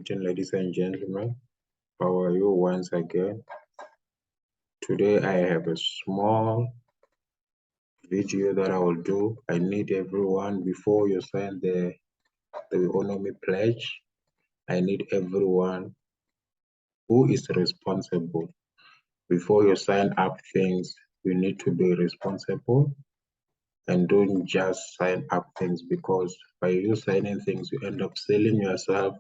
Ladies and gentlemen, how are you once again? Today I have a small video that I will do. I need everyone, before you sign the Weownomy pledge, I need everyone who is responsible. Before you sign up things, you need to be responsible and don't just sign up things, because by you signing things, you end up selling yourself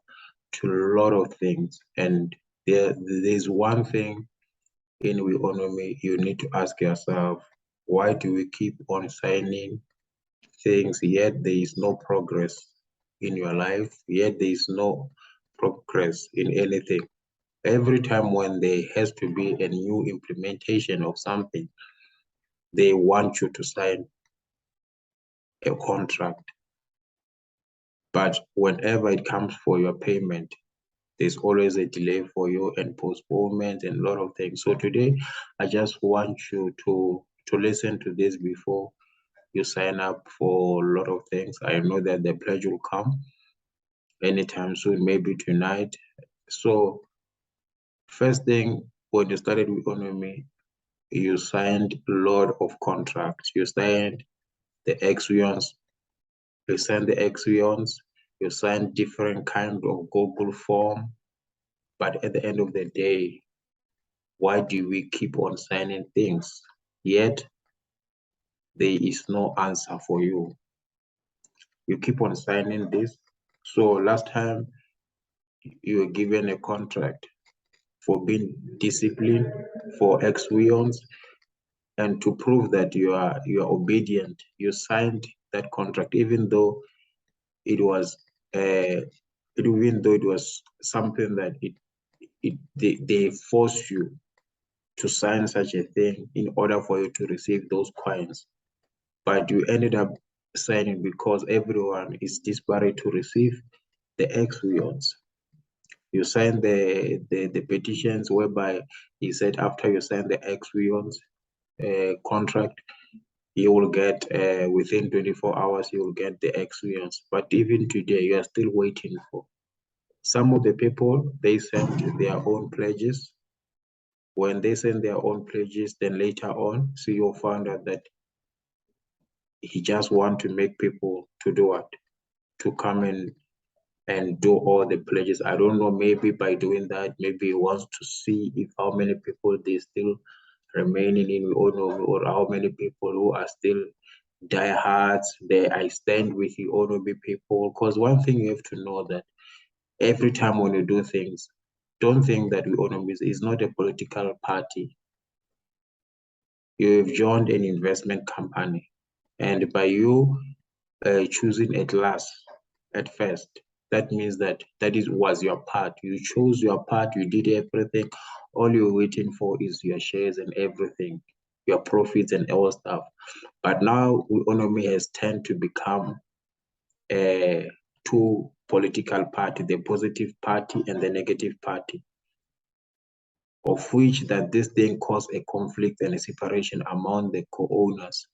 to a lot of things. And there's one thing in Weownomy you need to ask yourself: why do we keep on signing things yet there is no progress in your life, yet there is no progress in anything? Every time when there has to be a new implementation of something, they want you to sign a contract. But whenever it comes for your payment, there's always a delay for you and postponement and a lot of things. So today, I just want you to listen to this before you sign up for a lot of things. I know that the pledge will come anytime soon, maybe tonight. So first thing, when you started with Weownomy, you signed a lot of contracts. You signed the Xeons, you signed the Xeons, you signed different kind of Google form. But at the end of the day, why do we keep on signing things? Yet there is no answer for you. You keep on signing this. So last time you were given a contract for being disciplined for Xeons, and to prove that you are obedient, you signed that contract, even though it was something that they forced you to sign such a thing in order for you to receive those coins. But you ended up signing because everyone is desperate to receive the Xeons. You signed the petitions whereby he said after you sign the Xeons contract, you will get within 24 hours, you will get the Xeons. But even today, you are still waiting for. Some of the people, they sent their own pledges. When they send their own pledges, then later on, CEO found out that he just want to make people to do what? To come and do all the pledges. I don't know, maybe by doing that, maybe he wants to see if how many people they still remaining in Weownomy, or how many people who are still diehards. I stand with the Weownomy people. Because one thing you have to know, that every time when you do things, don't think that Weownomy is not a political party. You have joined an investment company, and by you choosing a class at first, that means that was your part. You chose your part, you did everything. All you're waiting for is your shares and everything, your profits and all stuff. But now Weownomy has turned to become two political party, the positive party and the negative party, of which that this thing caused a conflict and a separation among the co-owners.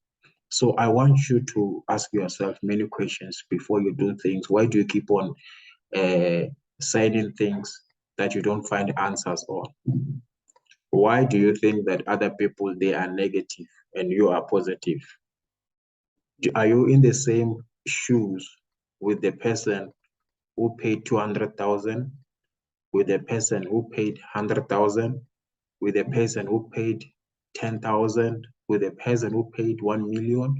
So I want you to ask yourself many questions before you do things. Why do you keep on signing things that you don't find answers on? Why do you think that other people, they are negative and you are positive? Are you in the same shoes with the person who paid 200,000, with the person who paid 100,000, with the person who paid 10,000, with the person who paid 1 million?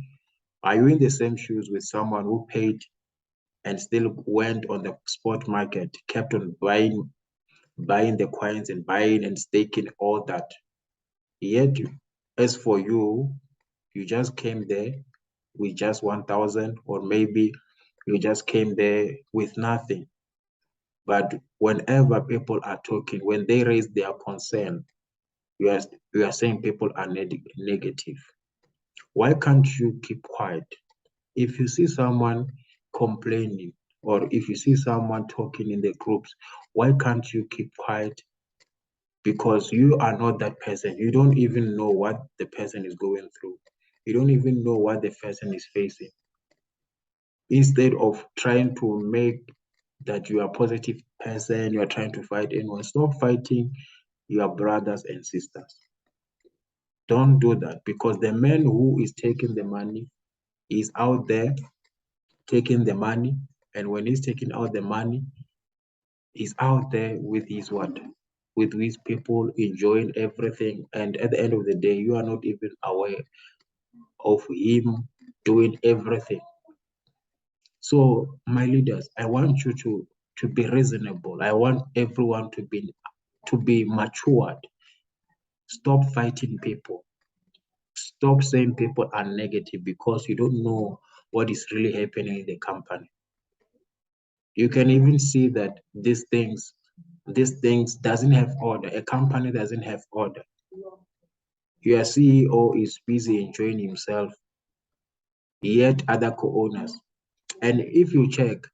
Are you in the same shoes with someone who paid and still went on the spot market, kept on buying the coins and buying and staking all that? Yet, as for you, you just came there with just 1,000, or maybe you just came there with nothing. But whenever people are talking, when they raise their concern, you are saying people are negative. Why can't you keep quiet? If you see someone complaining, or if you see someone talking in the groups, why can't you keep quiet? Because you are not that person. You don't even know what the person is going through. You don't even know what the person is facing. Instead of trying to make that you are a positive person, you are trying to fight anyone. Stop fighting your brothers and sisters. Don't do that, because the man who is taking the money is out there taking the money, and when he's taking out the money, he's out there with his what? With his people enjoying everything, and at the end of the day, you are not even aware of him doing everything. So, my leaders, I want you to be reasonable. I want everyone to be matured. Stop fighting people. Stop saying people are negative, because you don't know what is really happening in the company. You can even see that these things doesn't have order. A company doesn't have order. Your CEO is busy enjoying himself, yet other co-owners. And if you check,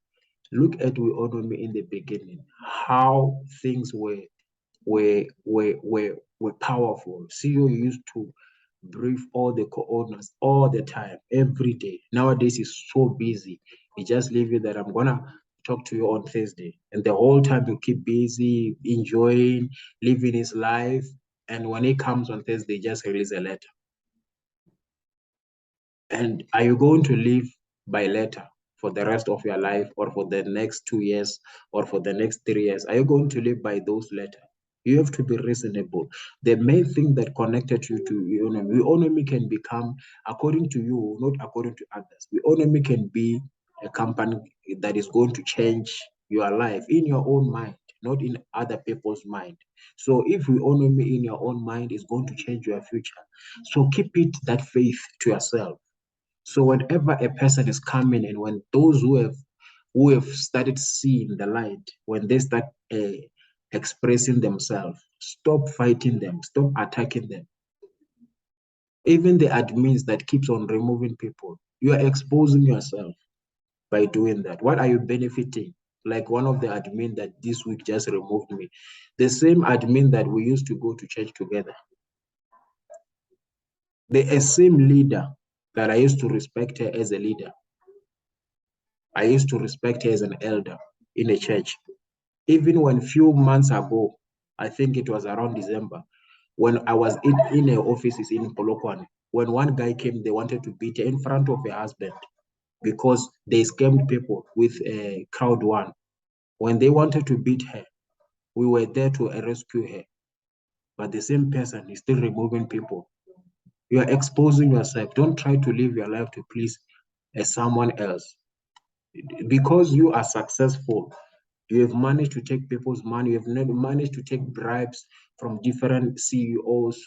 look at Weownomy in the beginning, how things were powerful. CEO used to brief all the co-owners all the time, every day. Nowadays, he's so busy. He just leave you that I'm gonna talk to you on Thursday, and the whole time you keep busy, enjoying, living his life. And when he comes on Thursday, just release a letter. And are you going to live by letter for the rest of your life, or for the next 2 years, or for the next 3 years? Are you going to live by those letters? You have to be reasonable. The main thing that connected you to Weownomy can become, according to you, not according to others. Weownomy can be a company that is going to change your life in your own mind, not in other people's mind. So if Weownomy in your own mind is going to change your future, so keep it that faith to yourself. So whenever a person is coming, and when those who have started seeing the light, when they start expressing themselves, stop fighting them, stop attacking them. Even the admins that keeps on removing people, you are exposing yourself by doing that. What are you benefiting? Like one of the admin that this week just removed me, the same admin that we used to go to church together, the same leader that I used to respect her as a leader. I used to respect her as an elder in a church. Even when few months ago, I think it was around December, when I was in her offices in Polokwane, when one guy came, they wanted to beat her in front of her husband because they scammed people with a crowd one. When they wanted to beat her, we were there to rescue her. But the same person is still removing people. You are exposing yourself. Don't try to live your life to please someone else. Because you are successful, you have managed to take people's money, you have managed to take bribes from different CEOs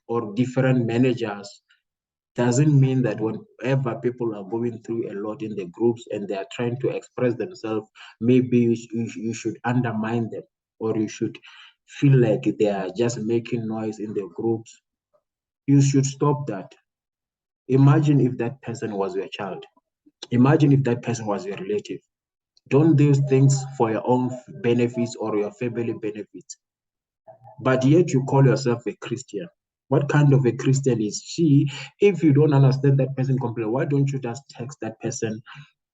or different managers, doesn't mean that whenever people are going through a lot in the groups and they are trying to express themselves, maybe you should undermine them, or you should feel like they are just making noise in the groups. You should stop that. Imagine if that person was your child. Imagine if that person was your relative. Don't do things for your own benefits or your family benefits. But yet you call yourself a Christian. What kind of a Christian is she? If you don't understand that person completely, why don't you just text that person,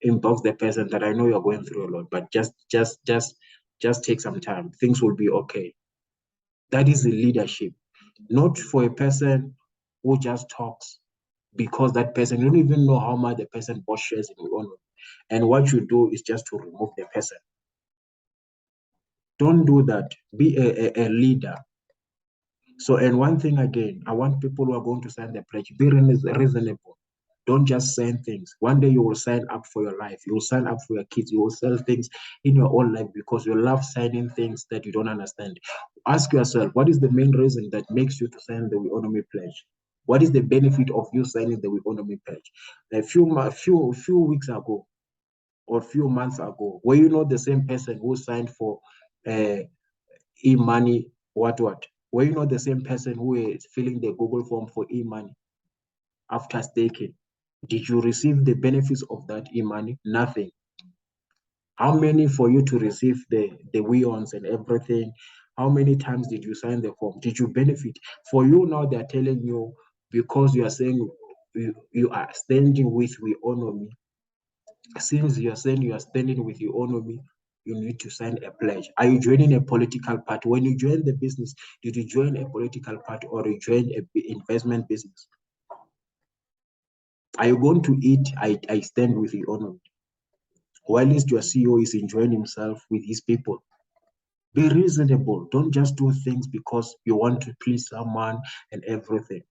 inbox the person that I know you're going through a lot, but just take some time. Things will be okay. That is the leadership, not for a person who just talks because that person, you don't even know how much the person bought shares in your own. And what you do is just to remove the person. Don't do that. Be a leader. So, and one thing again, I want people who are going to sign the pledge, be reasonable. Don't just sign things. One day you will sign up for your life. You will sign up for your kids. You will sell things in your own life because you love signing things that you don't understand. Ask yourself, what is the main reason that makes you to sign the Weownomy pledge? What is the benefit of you signing the Weownomy pledge? A few weeks ago or few months ago, were you not the same person who signed for e-money, what? Were you not the same person who is filling the Google form for e-money after staking? Did you receive the benefits of that e-money? Nothing. How many for you to receive the Weons and everything? How many times did you sign the form? Did you benefit? For you now, they're telling you, because you are saying you are standing with Weownomy, since you are saying you are standing with Weownomy, you need to sign a pledge. Are you joining a political party? When you join the business, did you join a political party or you join an investment business? Are you going to eat, I stand with Weownomy, while your CEO is enjoying himself with his people? Be reasonable. Don't just do things because you want to please someone and everything.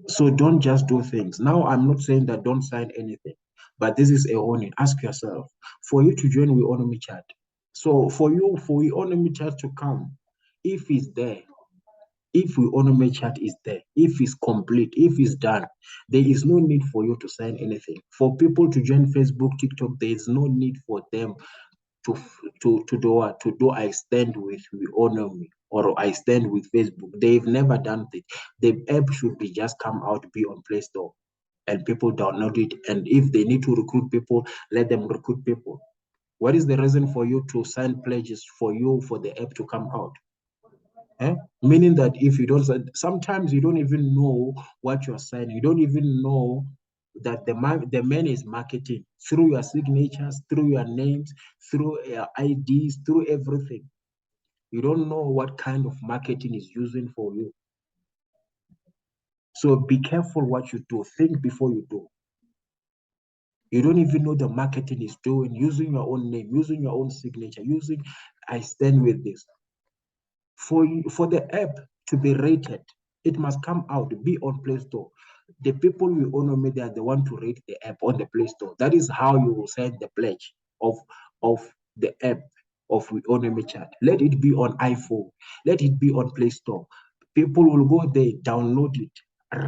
So don't just do things. Now, I'm not saying that don't sign anything, but this is a warning. Ask yourself, for you to join Weownomy chat. So for Weownomy chat to come, if it's there, if Weownomy chat is there, if it's complete, if it's done, there is no need for you to sign anything. For people to join Facebook, TikTok, there is no need for them to do what? To do I stand with Weownomy or I stand with Facebook. They've never done it. The app should be just come out, be on Play Store, and people download it. And if they need to recruit people, let them recruit people. What is the reason for you to sign pledges for the app to come out? Meaning that if you don't, sometimes you don't even know what you're signing. You don't even know that the man is marketing through your signatures, through your names, through your IDs, through everything. You don't know what kind of marketing is using for you. So be careful what you do. Think before you do. You don't even know the marketing is doing, using your own name, using your own signature, using I stand with this. For the app to be rated, it must come out, be on Play Store. The people Weownomy, they are the one to rate the app on the Play Store. That is how you will sign the pledge of the app of Weownomy chat. Let it be on iPhone. Let it be on Play Store. People will go there, download it,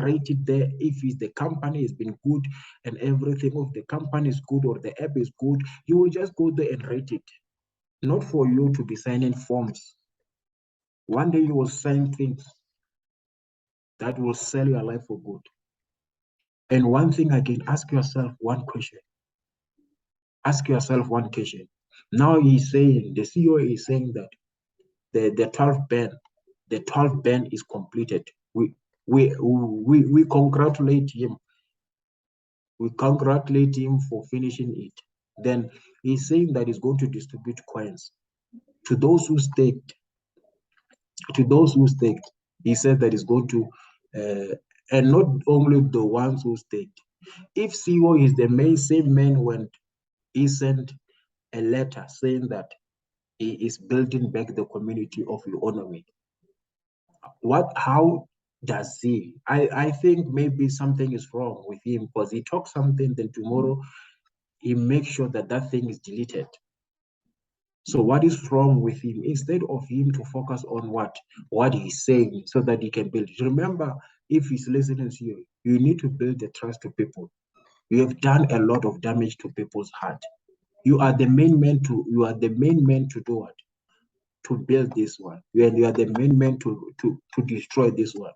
rate it there. If the company has been good and everything, if the company is good or the app is good, you will just go there and rate it. Not for you to be signing forms. One day you will sign things that will sell your life for good. And one thing again, ask yourself one question. Ask yourself one question. Now he's saying, the CEO is saying that the 12th ban is completed. We congratulate him. We congratulate him for finishing it. Then he's saying that he's going to distribute coins to those who staked. He said that he's going to, and not only the ones who staked. If CEO is the same man when he sent a letter saying that he is building back the community of Weownomy, how does he? I think maybe something is wrong with him because he talks something, then tomorrow he makes sure that that thing is deleted. So what is wrong with him? Instead of him to focus on what he's saying so that he can build. Remember, if he's listening to you, you need to build the trust to people. You have done a lot of damage to people's heart. You are the main man to do what? To build this one. You are the main man to destroy this one.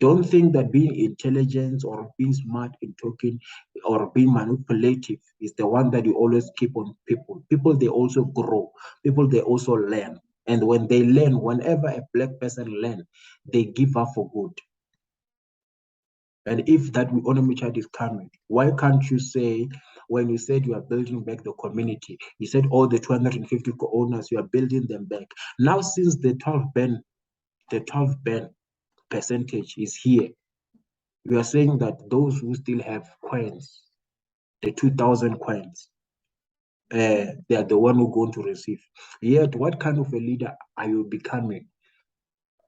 Don't think that being intelligent or being smart in talking or being manipulative is the one that you always keep on people. People, they also grow. People, they also learn. And when they learn, whenever a black person learn, they give up for good. And if that Weownomy chat is coming, why can't you say, when you said you are building back the community, you said all the 250 co-owners, you are building them back. Now, since the 12 ban percentage is here, you are saying that those who still have coins, the 2,000 coins, they are the one who are going to receive. Yet, what kind of a leader are you becoming?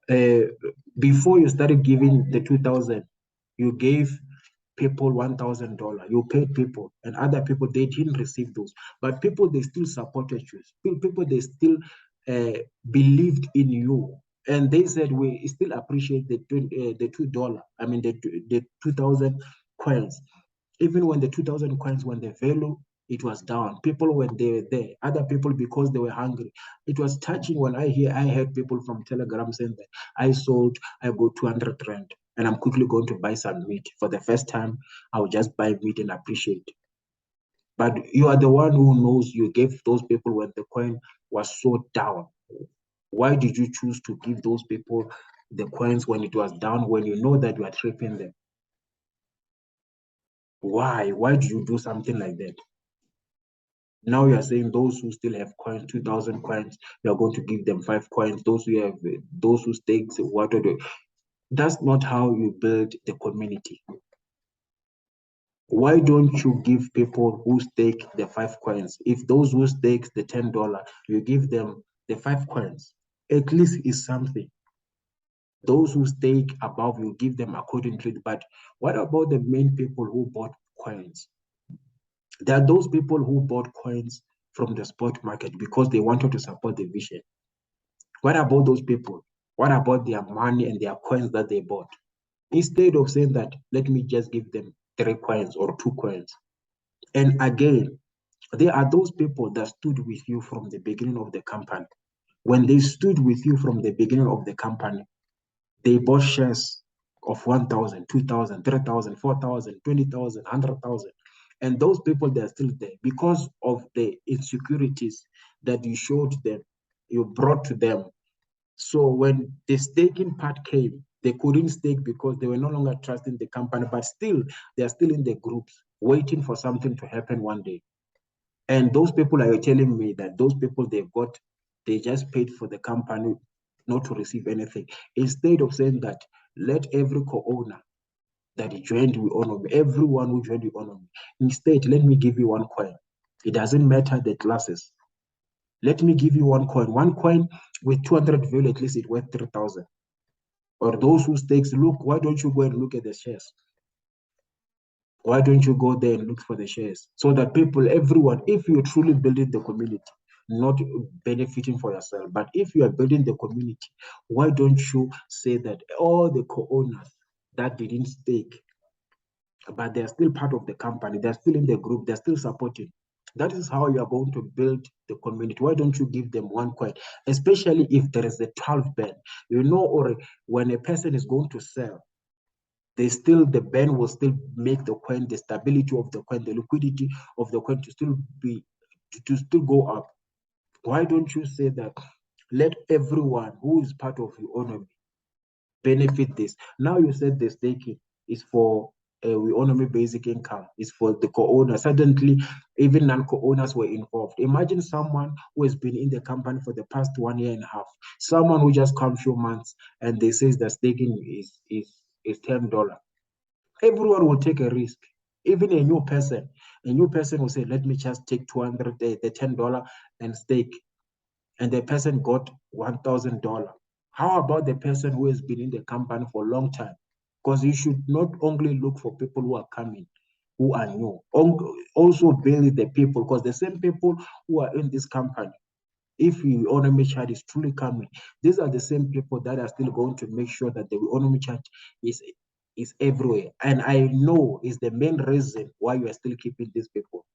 Before you started giving the 2,000, you gave people $1,000. You paid people, and other people, they didn't receive those. But people, they still supported you. People, they still believed in you. And they said, we still appreciate the $2. I mean, the 2,000 coins. Even when the 2,000 coins, when the value, it was down. People, when they were there, other people, because they were hungry. It was touching when I heard people from Telegram saying that I got 200 rand, and I'm quickly going to buy some meat. For the first time, I'll just buy meat and appreciate. But you are the one who knows you gave those people when the coin was so down. Why did you choose to give those people the coins when it was down, when you know that you are tripping them? Why? Why do you do something like that? Now you are saying those who still have coins, 2,000 coins, you are going to give them 5 coins. Those who have, those who stakes, what are the, that's not how you build the community. Why don't you give people who stake the 5 coins? If those who stakes the $10, you give them the 5 coins. At least is something. Those who stake above, you give them accordingly. But what about the main people who bought coins? There are those people who bought coins from the spot market because they wanted to support the vision. What about those people? What about their money and their coins that they bought? Instead of saying that, let me just give them 3 coins or 2 coins. And again, there are those people that stood with you from the beginning of the company. When they stood with you from the beginning of the company, they bought shares of 1,000, 2,000, 3,000, 4,000, 20,000, 100,000. And those people, they're still there because of the insecurities that you showed them, you brought to them. So when the staking part came, they couldn't stake because they were no longer trusting the company, but still, they're still in the groups waiting for something to happen one day. And those people are telling me that those people they just paid for the company not to receive anything. Instead of saying that, let every co-owner that joined Weownomy, everyone who joined Weownomy, instead, let me give you 1 coin. It doesn't matter the classes. Let me give you 1 coin. 1 coin with 200 value, at least it worth 3,000. Or those who stakes, look, why don't you go and look at the shares? Why don't you go there and look for the shares? So that people, everyone, if you're truly building the community, not benefiting for yourself, but if you are building the community, why don't you say that all the co-owners that didn't stake, but they're still part of the company, they're still in the group, they're still supporting. That is how you are going to build the community. Why don't you give them 1 coin, especially if there is a 12 ban? You know, or when a person is going to sell, the ban will still make the coin, the stability of the coin, the liquidity of the coin to still go up. Why don't you say that, let everyone who is part of your economy benefit this? Now you said the staking is for Weownomy basic income, is for the co-owner. Suddenly, even non-co-owners were involved. Imagine someone who has been in the company for the past 1.5 years, someone who just come few months and they says that staking is $10. Everyone will take a risk. Even a new person will say, let me just take 200, the $10 and stake. And the person got $1,000. How about the person who has been in the company for a long time? Because you should not only look for people who are coming, who are new. Also build the people, because the same people who are in this company, if the Weownomy chart is truly coming, these are the same people that are still going to make sure that the Weownomy chart is everywhere. And I know is the main reason why you are still keeping these people.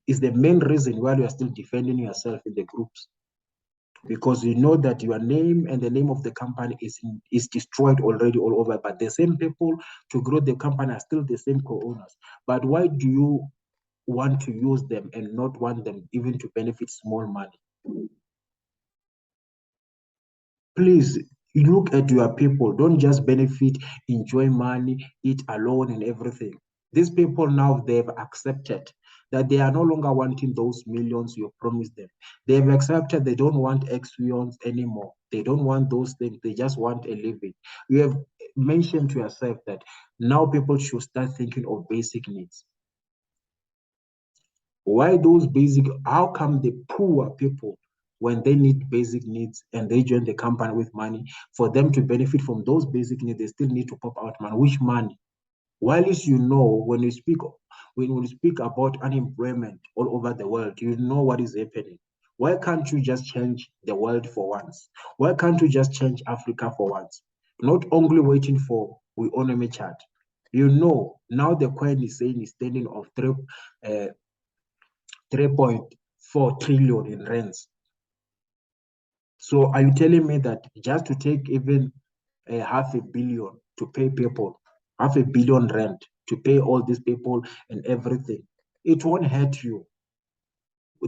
Is the main reason why you are still defending yourself in the groups. Because you know that your name and the name of the company is destroyed already all over. But the same people to grow the company are still the same co-owners. But why do you want to use them and not want them even to benefit small money? Please look at your people. Don't just benefit, enjoy money, eat alone and everything. These people now, they've accepted that they are no longer wanting those millions you promised them. They've accepted they don't want X-Weons anymore. They don't want those things. They just want a living. You have mentioned to yourself that now people should start thinking of basic needs. Why those basic? How come the poor people, when they need basic needs and they join the company with money, for them to benefit from those basic needs, they still need to pop out money? Which money? While you know, when we speak about unemployment all over the world, you know what is happening. Why can't you just change the world for once? Why can't you just change Africa for once? Not only waiting for Weownomy chart. You know, now the coin is saying is standing of 3.4 trillion in rents. So are you telling me that just to take even $500 million to pay people, $500 million rent to pay all these people and everything, it won't hurt you?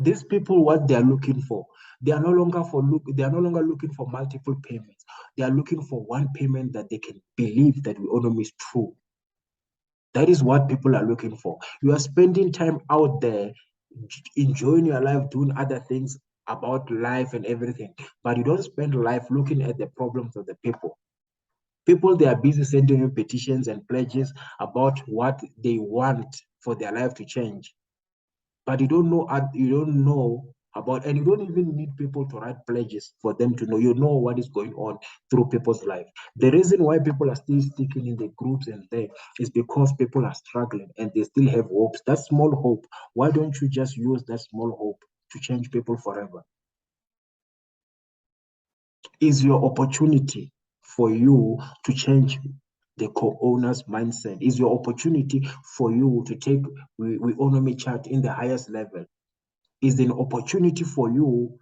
These people, what they are looking for, they are no longer looking for multiple payments. They are looking for one payment that they can believe that Weownomy is true. That is what people are looking for. You are spending time out there, enjoying your life, doing other things about life and everything, but you don't spend life looking at the problems of the people. People, they are busy sending you petitions and pledges about what they want for their life to change. But you don't know about, and you don't even need people to write pledges for them to know. You know what is going on through people's life. The reason why people are still sticking in the groups and there is because people are struggling and they still have hopes. That small hope, why don't you just use that small hope to change people forever? Is your opportunity for you to change the co-owner's mindset. Is your opportunity for you to take Weownomy chat in the highest level. Is an opportunity for you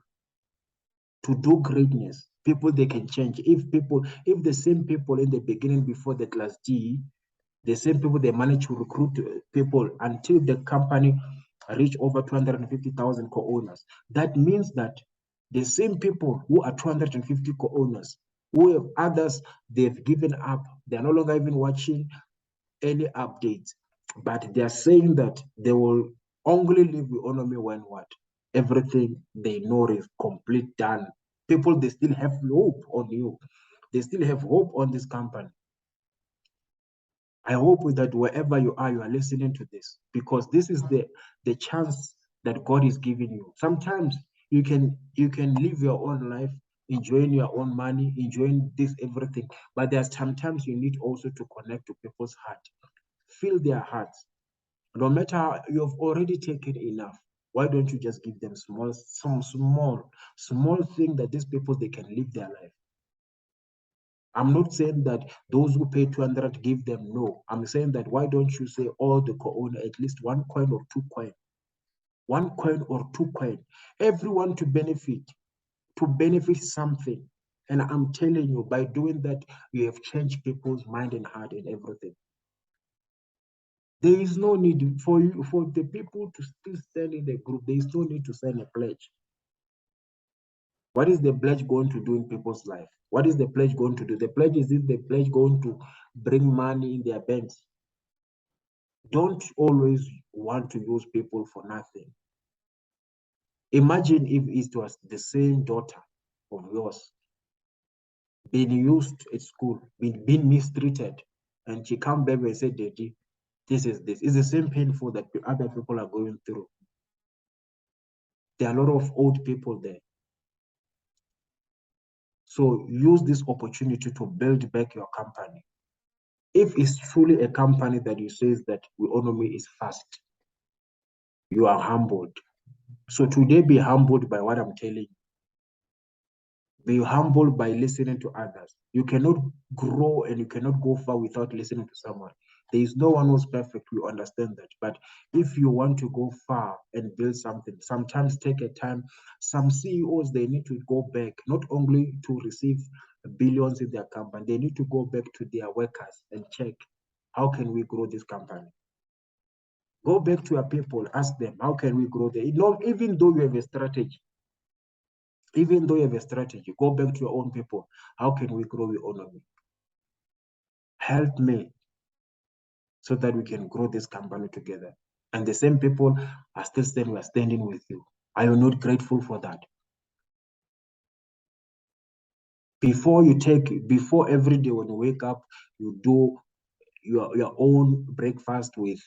to do greatness. People, they can change. If the same people in the beginning before the class D, the same people, they manage to recruit people until the company reach over 250,000 co-owners. That means that the same people who are 250 co-owners, who have others, they've given up. They're no longer even watching any updates, but they are saying that they will only leave Weownomy when what? Everything they know is complete done. People, they still have hope on you. They still have hope on this company. I hope that wherever you are listening to this, because this is the chance that God is giving you. Sometimes you can live your own life, enjoying your own money, enjoying this everything, but there's sometimes you need also to connect to people's heart, feel their hearts. No matter you've already taken enough, why don't you just give them some small thing that these people, they can live their life. I'm not saying that those who pay 200 give them, no. I'm saying that why don't you say all the co-owner at least 1 coin or 2 coin, 1 coin or 2 coin, everyone to benefit something. And I'm telling you, by doing that, you have changed people's mind and heart and everything. There is no need for the people to still stand in the group. There is no need to sign a pledge. What is the pledge going to do in people's life? What is the pledge going to do? The pledge is the pledge going to bring money in their banks. Don't always want to use people for nothing. Imagine if it was the same daughter of yours being used at school, being mistreated, and she come back and say, Daddy, this is this. It's the same painful that other people are going through. There are a lot of old people there. So use this opportunity to build back your company. If it's truly a company that you say that Weownomy is fast, you are humbled. So today, be humbled by what I'm telling you. Be humbled by listening to others. You cannot grow and you cannot go far without listening to someone. There is no one who's perfect. We understand that. But if you want to go far and build something, sometimes take a time. Some CEOs, they need to go back, not only to receive billions in their company, they need to go back to their workers and check, how can we grow this company? Go back to your people, ask them, how can we grow there? You know, even though you have a strategy, go back to your own people. How can we grow Weownomy? Help me so that we can grow this company together. And the same people are still saying we are standing with you. Are you not grateful for that? Before every day when you wake up, you do your own breakfast with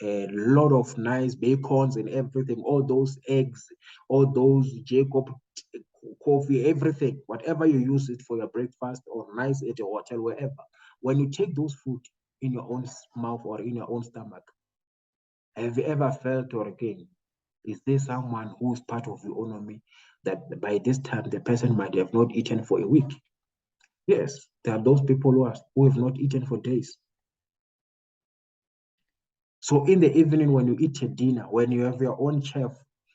a lot of nice bacons and everything, all those eggs, all those Jacob coffee, everything, whatever you use it for your breakfast or nice at your hotel, wherever. When you take those food in your own mouth or in your own stomach, have you ever felt, or again, is there someone who is part of your Weownomy that by this time the person might have not eaten for a week? Yes, there are those people who have not eaten for days. So in the evening, when you eat a dinner, when you have your own chef,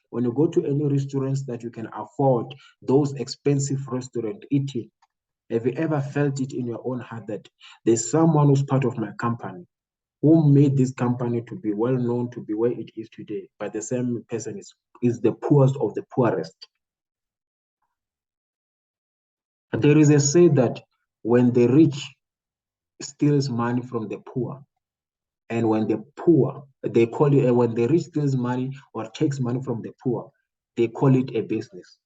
when you go to any restaurants that you can afford, those expensive restaurant eating, have you ever felt it in your own heart that there's someone who's part of my company, who made this company to be well known, to be where it is today, but the same person is the poorest of the poorest? There is a say that when the rich steals money from the poor, And when the poor, they call it, when the rich steals money or takes money from the poor, they call it a business.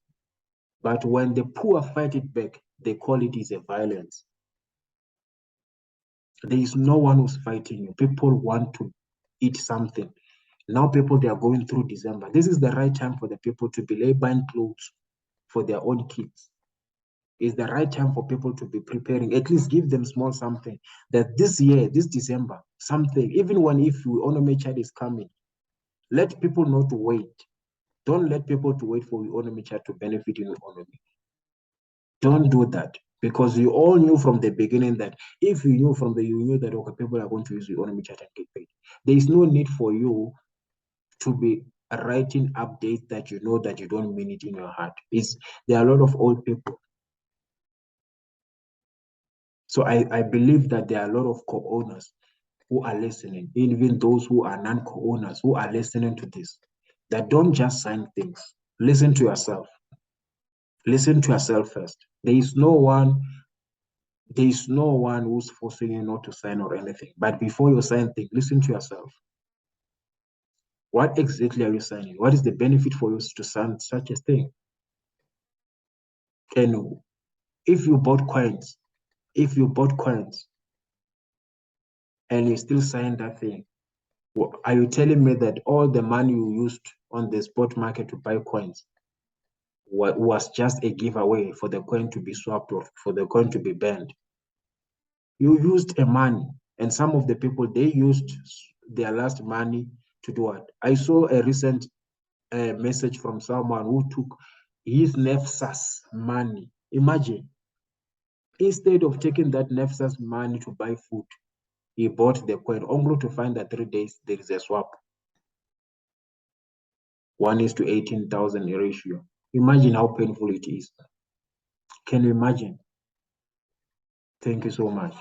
But when the poor fight it back, they call it is a violence. There is no one who's fighting you. People want to eat something. Now people, they are going through December. This is the right time for the people to be buying clothes for their own kids. It's the right time for people to be preparing. At least give them small something. That this year, this December, something, even when if Weownomy child is coming, let people know to wait. Don't let people to wait for Weownomy child to benefit in Weownomy. Don't do that, because you all knew from the beginning that if you knew from you knew that okay, people are going to use Weownomy chat and get paid. There is no need for you to be writing updates that you know that you don't mean it in your heart. There are a lot of old people. So I believe that there are a lot of co-owners who are listening, even those who are non-co-owners who are listening to this, that don't just sign things. Listen to yourself. Listen to yourself first. There is no one who's forcing you not to sign or anything. But before you sign things, listen to yourself. What exactly are you signing? What is the benefit for you to sign such a thing? And if you bought coins and you still sign that thing, are you telling me that all the money you used on the spot market to buy coins was just a giveaway for the coin to be swapped or for the coin to be banned? You used a money, and some of the people, they used their last money to do what? I saw a recent message from someone who took his NEFSAS money. Imagine, instead of taking that NEFSAS money to buy food, he bought the coin only to find that 3 days there is a swap. 1:18,000 ratio. Imagine how painful it is. Can you imagine? Thank you so much.